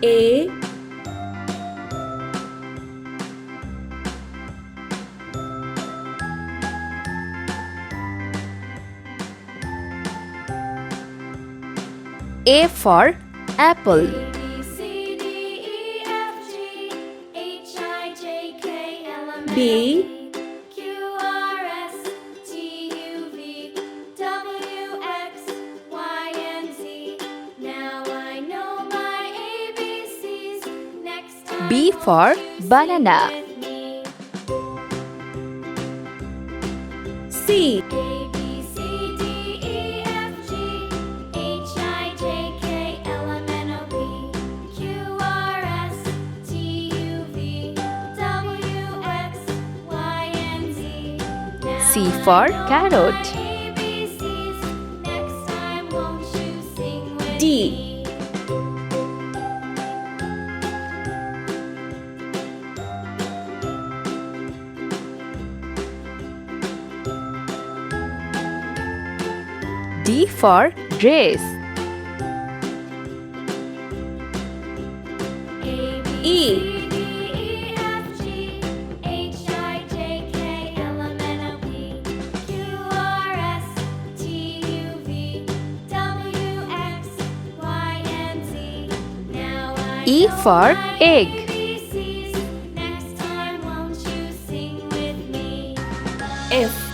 A A for apple. B B for banana. C C for carrot. D D for dress. E E for egg. F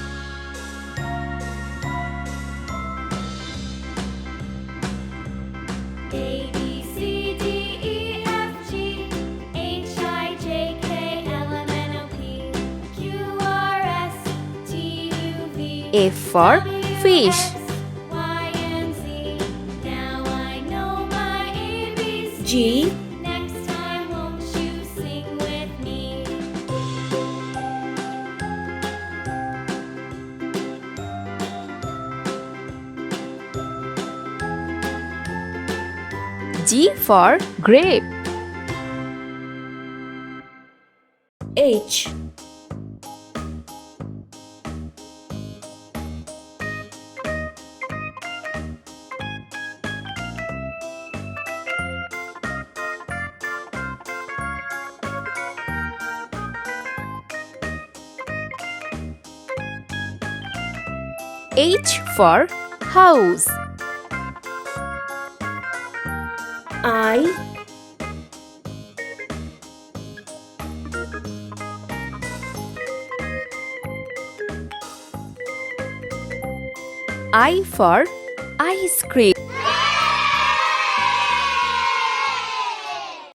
F for fish. G G for grape. H H for house. I I for ice cream.